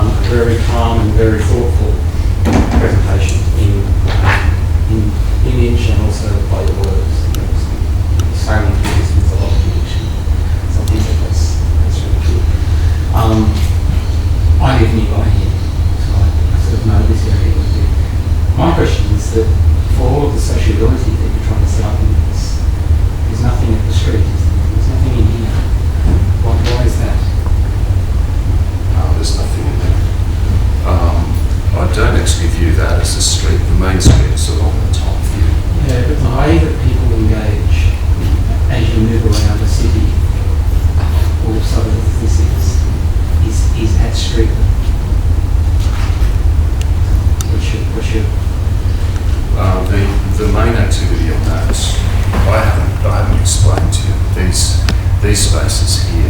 a very calm and very thoughtful presentation in image and also by the words. Sailing through this with a lot of conviction. So I think that's really good. I live nearby here, so I sort of know this area a bit. My question is that for all of the sociability that you're trying to set up in this, there's nothing at the street, there's nothing in here. Why is that? There's nothing in there. I don't actually view that as a street. The main street is along the top view. Yeah, but the way that people engage as you move around the city, also this is at street. What's your the main activity on that, I haven't explained to you. These spaces here,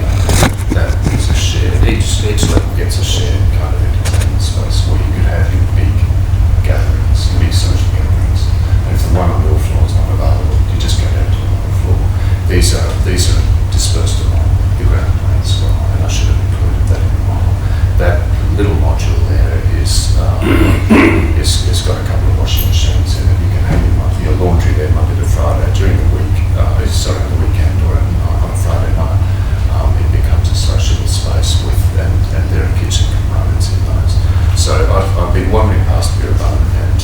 that is a shared. Each level gets a shared kind of entertainment space where you could have your big gatherings, big social gatherings. And if the one on your floor is not available, you just go down to another floor. These are dispersed along the ground plane as well, and I should have included that in the model. That little module there is got a couple of washing machines in it. You can have your laundry there Monday to Friday during the week. On the weekend or on a Friday night. It becomes a sociable space with, and there are kitchen components in those. So I've been wandering past Birabun, and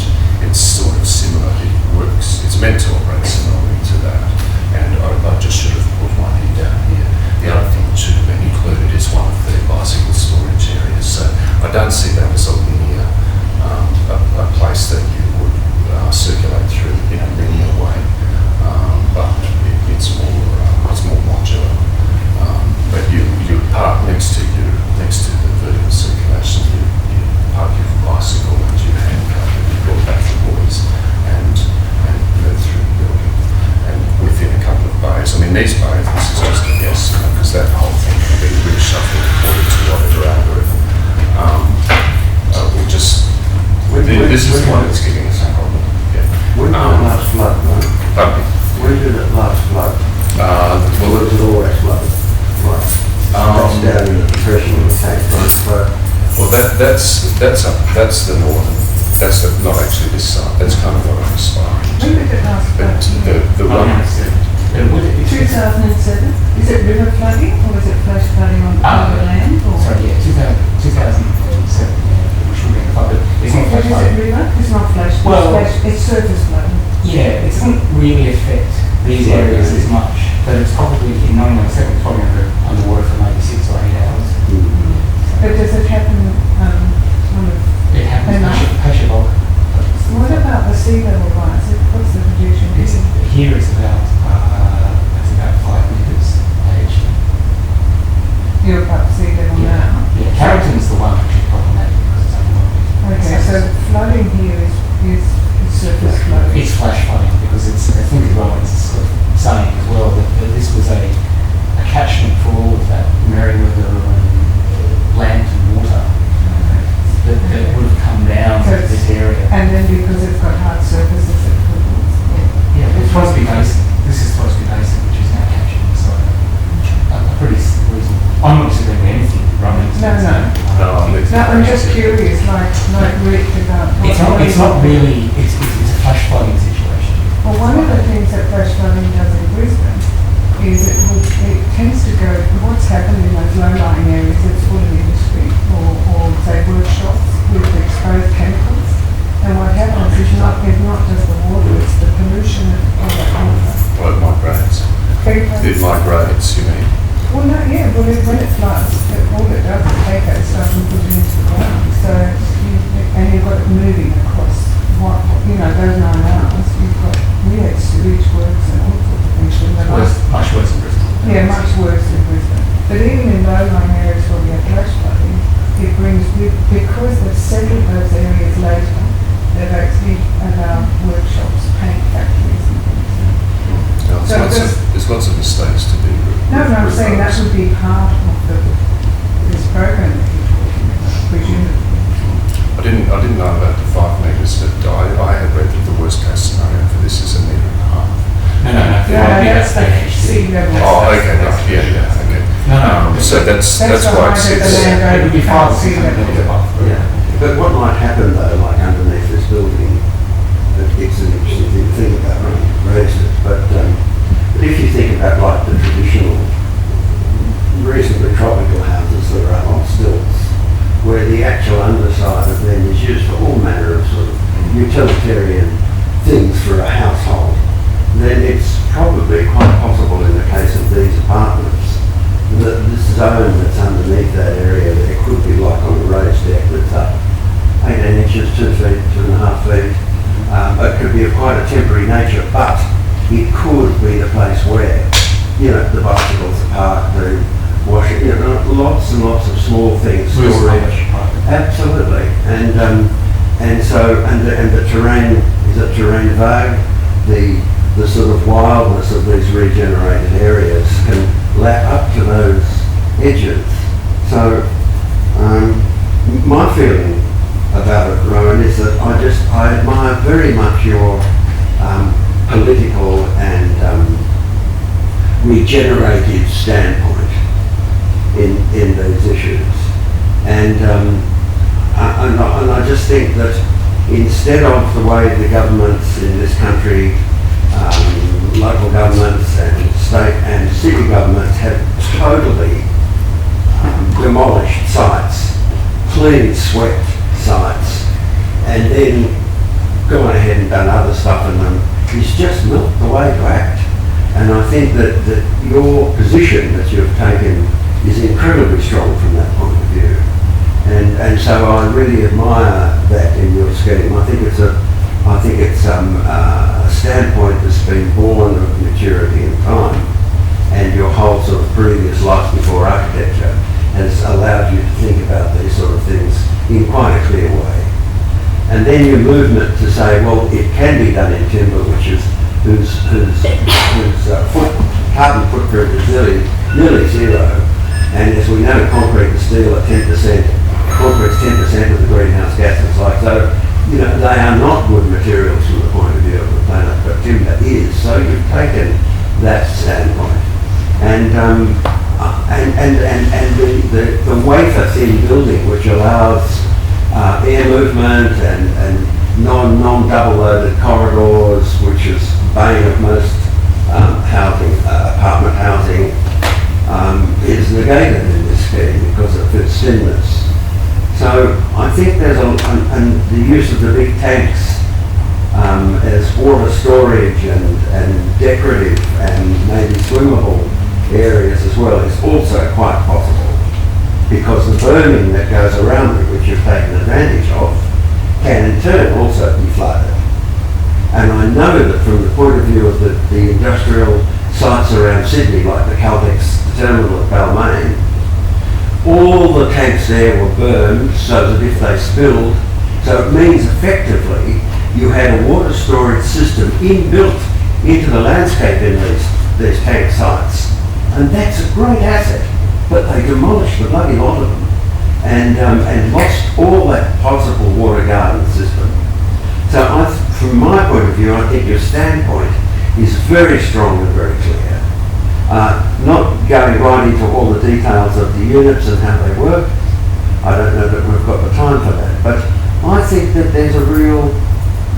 it's sort of similar. It works. It's meant to operate similarly to that. And I just should have put one here down here. The other thing that should have been included is one of the bicycle storage areas. So I don't see that as a linear, a place that you would circulate through in a linear way. But it's more modular. But you park next to the vertical circulation. You park your bicycle and your handcuff, and you brought back the boys and move through the building. And within a couple of bays, I mean these bays, this is just a guess, because that whole thing can be reshuffled according to whatever algorithm. We'll just. This is the one that's giving us a problem. Yeah. When did it last flood, mate? Pardon me? When did it last flood? Well, it was always flooded. Right. That's down in the depression of the tank flood. Well, that's the northern. That's not actually this side. That's kind of what I'm aspiring to. When did it last But flood? the one. 2007? Is it river flooding or is it flash flooding on the land? Or? Sorry, yeah, 2007. Which would be the flood. It's not flash Is it flooding. river? It's not flash. Well, it's surface flooding. Yeah, it doesn't really affect these areas as much, but it's probably in 1997 it's probably underwater for maybe 6 or 8 hours. But does it happen It happens pressure bulk. What about the sea level rise? What's the projection? Here it's about 5 metres age. You're above sea level now. Yeah, Carrington's the one which is problematic because it's underwater. Okay, so flooding here is surface flooding. It's flash flooding because I think as well it's sort of saying as well that this was a catchment for all of that Merriweather and land and water that would have come down to this area. And then because it's got hard surfaces, it could. Yeah, it's supposed to be basin. This is supposed to be basin, which is now captured. So a pretty reasonable. I'm not disagreeing with anything running. No, I'm just curious, like Rick about. It's not really. It's a flash flooding situation. Well, one of the things that flash flooding does in Brisbane is it tends to go. What's happened in those low-lying areas? It's full of industry or say workshops with exposed chemicals. And what happens is not just the water; it's the pollution of that water. Well, it migrates. It migrates, you mean? Well, no, yeah, when it floods, all it does is take that stuff and put it into the ground. So, and you've got it moving across, those 9 hours. You've got weird sewage works and all sorts of things. Much worse in Brisbane. Yeah, much worse in Brisbane. But even in low-lying areas where we have flash flooding, it brings with, because they've settled those areas later, they've actually allowed workshops, paint factories and things. There's lots of mistakes to be. No, I'm saying that would be part of this program that you're talking about, presumably. I didn't know about the 5 metres, but I had read that the worst case scenario for this is 1.5 metres. No. That's the sea level. Oh, okay, right, yeah, okay. No. So So that's the why height it's of the sits. land It would be 5 or sea 600 level. metres above. Yeah, but what might happen though, like underneath this building, it's an interesting thing to think about, right? Raise it. But if you think about like the traditional, reasonably tropical houses that are up on stilts, where the actual underside of them is used for all manner of sort of utilitarian things for a household, then it's probably quite possible in the case of these apartments that this zone that's underneath that area there could be like on a raised deck that's up 18 inches, 2 feet, 2.5 feet. It could be of quite a temporary nature, but it could be the place where, you know, the bicycles are parked, the washing, you know, lots and lots of small things, storage. Absolutely, and so the terrain, is it terrain vague? The sort of wildness of these regenerated areas can lap up to those edges. So my feeling about it, Rohan, is that I admire very much your political and regenerative standpoint in these issues, and I just think that instead of the way the governments in this country, local governments and state and city governments have totally demolished sites, clean swept sites, and then gone ahead and done other stuff in them, is just not the way to act. And I think that your position that you've taken is incredibly strong from that point of view. And so I really admire that in your scheme. I think it's a standpoint that's been born of maturity and time, and your whole sort of previous life before architecture has allowed you to think about these sort of things in quite a clear way. And then your movement to say, well, it can be done in timber, which is whose carbon footprint is nearly zero. And as we know, concrete and steel are 10%, concrete's 10% of the greenhouse gases. Like, so, you know, they are not good materials from the point of view of the planet, but timber is. So you've taken that standpoint. And the wafer-thin building, which allows air movement and non-double-loaded corridors, which is bane of most apartment housing, is negated in this scheme because of its thinness. So I think there's and the use of the big tanks as water storage and decorative and maybe swimmable areas as well is also quite possible, because the berming that goes around it, which you've taken advantage of, can in turn also be flooded. And I know that from the point of view of the industrial sites around Sydney, like the Caltex terminal at Balmain, all the tanks there were burned so that if they spilled, so it means effectively you had a water storage system inbuilt into the landscape in these tank sites. And that's a great asset, but they demolished the bloody lot of them and lost all that possible water garden system. So from my point of view, I think your standpoint is very strong and very clear. Not going right into all the details of the units and how they work. I don't know that we've got the time for that, but I think that there's a real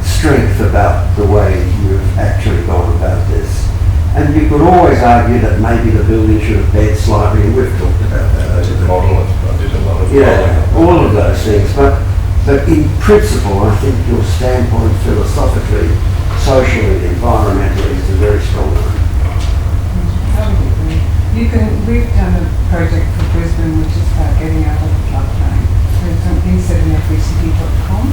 strength about the way you've actually gone about this. And you could always argue that maybe the building should have bed slightly, and we've talked about that. I did a lot of yeah, all of those things. But in principle, I think your standpoint philosophically, socially, environmentally is a very strong one. We've done a project for Brisbane which is about getting out of the floodplain. It's on in7everycity.com.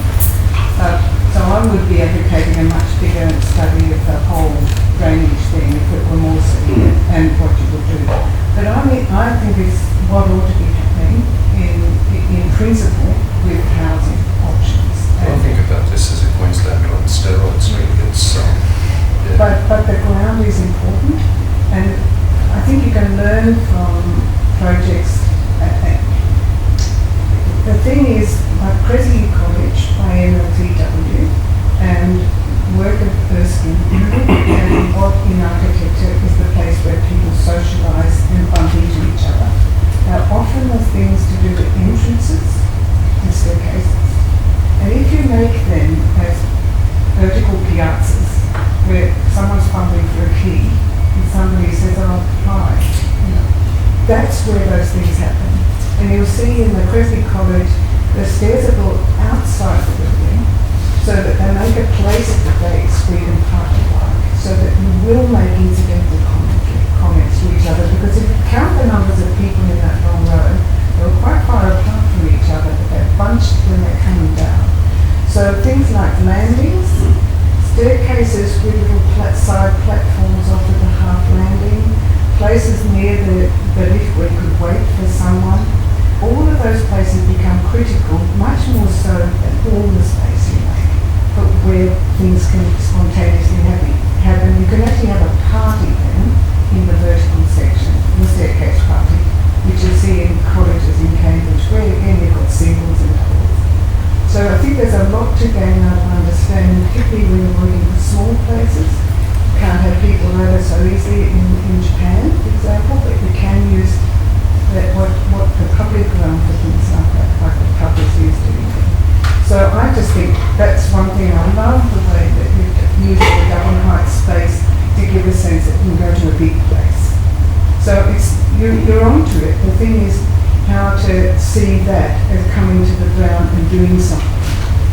So I would be advocating a much bigger study of the whole drainage thing if it were more severe and what you would do. But I think it's what ought to be happening in principle with housing options. I think about this as a Queensland on steroids. It's yeah. But the ground is important, and I think you can learn from projects. The thing is, like Cressley College by MLTW and work of Erskine and what in architecture is the place where people socialise and bump into each other. often the things to do with entrances and staircases. And if you make them as vertical piazzas, where someone's fumbling for a key and somebody says, oh, hi, that's where those things happen. And you'll see in the Cresby College, the stairs are built outside the building so that they make a place at the gates where you can park your bike, so that you will make incidental comments to each other, because if you count the numbers of people in that long row, they were quite far apart from each other, but they're bunched when they're coming down. So things like landings, staircases with little side platforms off at the half landing, places near the lift where you could wait for someone, all of those places become critical, much more so than all the space you make, but where things can spontaneously happen. You can actually have a party then in the vertical section, the staircase party, which you see in colleges in Cambridge, where again you've got singles and doubles. So I think there's a lot to gain out of understanding, particularly when you're working with small places. You can't have people over so easily in Japan, for example, but you can use that what the public realm for things like the pub is used to be. So I just think that's one thing. I love the way that you use the Dublin Heights space to give a sense that you can go to a big place. So you're onto it. The thing is how to see that as coming to the ground and doing something,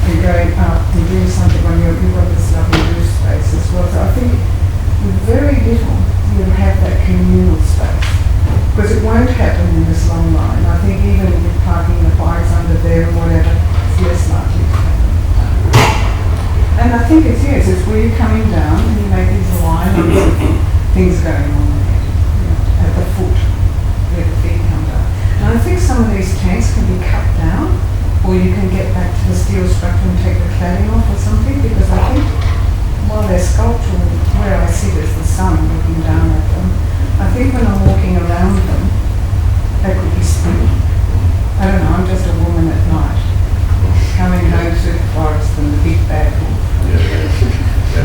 and going up and doing something when you've got this lovely roof space as well. So I think with very little you'll have that communal space, because it won't happen in this long line. I think even with parking the bikes under there or whatever, it's less likely to happen. And I think it's where you're coming down and you make these alignments of things going on there, at the foot where the feet come down. And I think some of these tanks can be cut down, or you can get back to the steel structure and take the cladding off or something, because I think while they're sculptural, where I see there's the sun looking down at them, I think when I'm walking around them, they could be spinning. I don't know, I'm just a woman at night, coming home through the forest and the big bad wolf.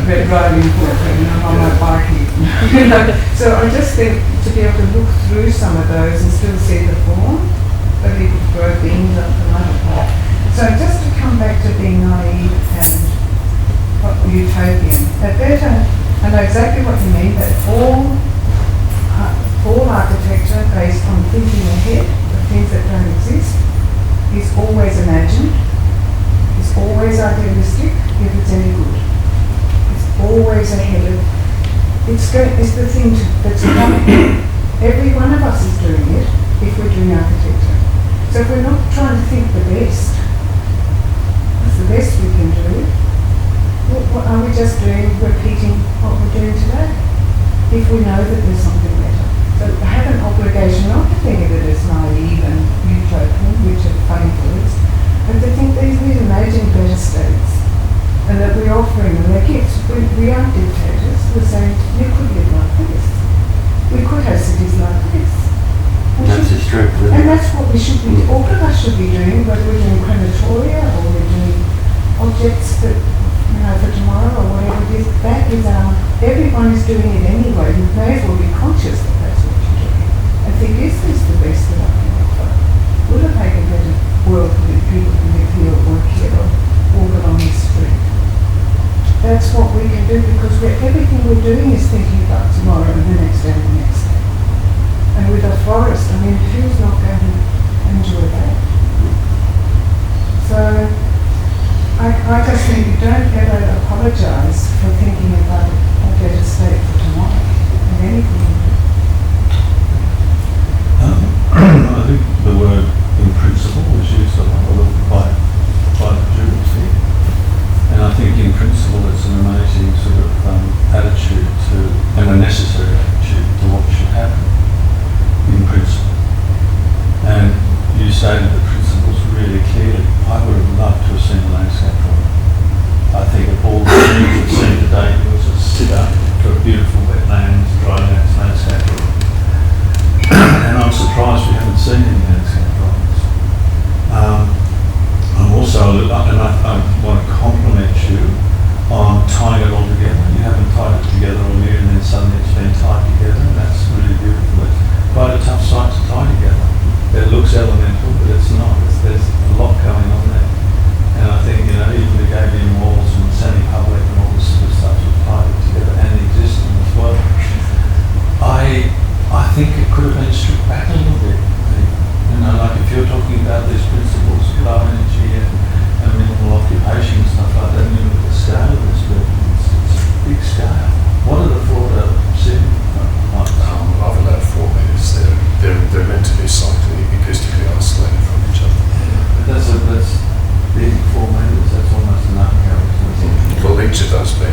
Red Riding Hood, and I'm on my bike even. So I just think to be able to look through some of those and still see the form, but you could throw beans up the mother. So just to come back to being naive and utopian, I know exactly what you mean, that all architecture based on thinking ahead of things that don't exist is always imagined, is always idealistic if it's any good. It's always ahead of, it's the thing that's coming. Every one of us is doing it if we're doing architecture. So if we're not trying to think the best, what's the best we can do? What are we just doing, repeating what we're doing today? If we know that there's something better. So I have an obligation not to think of it as naive and utopian, which are painful, but to think these imagine better states, and that we're offering them their gifts. We aren't dictators. We're saying you could live like this. We could have cities like this. That's the strength of it. And that's what we should be, all of us should be doing, whether we're doing crematoria or we're doing objects that, for tomorrow or whatever it is. That is everyone is doing it anyway. You may as well be conscious that that's what you're doing. I think, is this the best that I can offer? Will it make a better world for people who live here or work here or walk along this street? That's what we can do, because everything we're doing is thinking about tomorrow and the next day and the next day. And with a forest, I mean, who's not going to enjoy that? So I just think you don't ever apologise for thinking about a better state for tomorrow and anything you do. I think the word in principle was used a lot by the jurors here. And I think in principle it's an amazing sort of attitude to, and a necessary attitude to what should happen in principle. And you stated the principles really clearly. I would have loved to have seen the landscape drawing. I think of all the things we've seen today, it was a sit-up to a beautiful wetlands, dry landscape drawing. And I'm surprised we haven't seen any landscape drawings. I'm also, and I want to compliment you on tying it all together. You haven't tied it together all year and then suddenly it's been tied together, and that's really beautiful. It's quite a tough site to tie together. It looks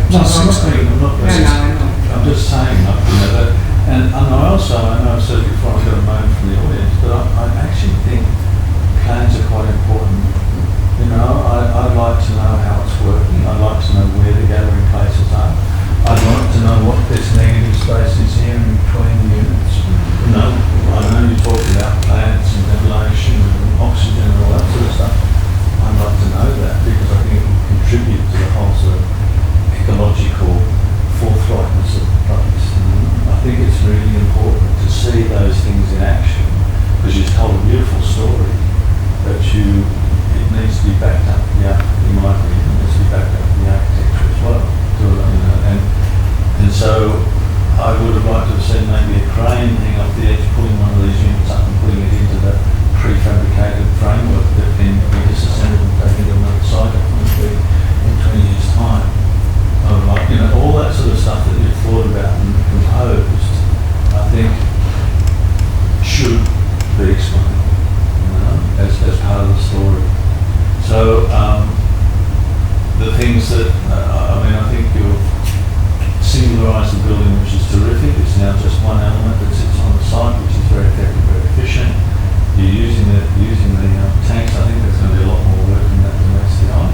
No, I'm not saying, I'm not. No, I know. I'm just saying, that, and I know I've said before, I got a moan from the audience, but I actually think plans are quite important. I'd like to know how it's working. I'd like to know where the gathering places are. I'd like to know what this negative space is here in between the units. I know you talked about plants and ventilation and oxygen and all that sort of stuff. I'd like to know that because I think it will contribute to the whole sort of ecological forthrightness of the place. And I think it's really important to see those things in action because you've told a beautiful story, but it needs to be backed up, in my opinion, it needs to be backed up in the architecture as well. And so I would have liked to have seen maybe a crane hang off the edge, pulling one of these units up and putting it into the prefabricated framework that can be disassembled and taken to another site in 20 years' time. All that sort of stuff that you've thought about and composed, I think should be explained, as part of the story. So the things that, I think you've singularised the building, which is terrific. It's now just one element that sits on the site, which is very effective, very efficient. You're using the tanks. I think there's going to be a lot more work in that than meets the eye.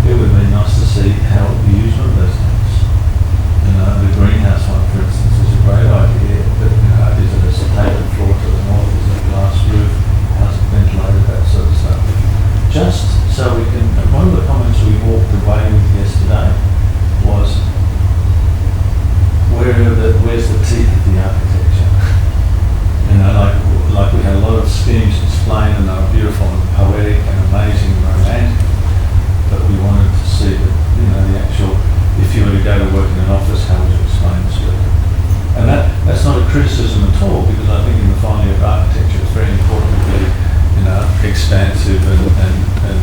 It would be nice to see how you use one of those tanks. The greenhouse one, for instance, is a great idea, but is it a tapered floor to the north? Is it a glass roof? How's it ventilated? That sort of stuff. Just so we can, one of the comments we walked away with yesterday was, where's the teeth of the architecture? Like we had a lot of schemes explained and they were beautiful and poetic and amazing and romantic, but we wanted to see that, the actual, if you were to go to work in an office, how would you explain this work? And that's not a criticism at all, because I think in the finding of architecture it's very important to be, expansive and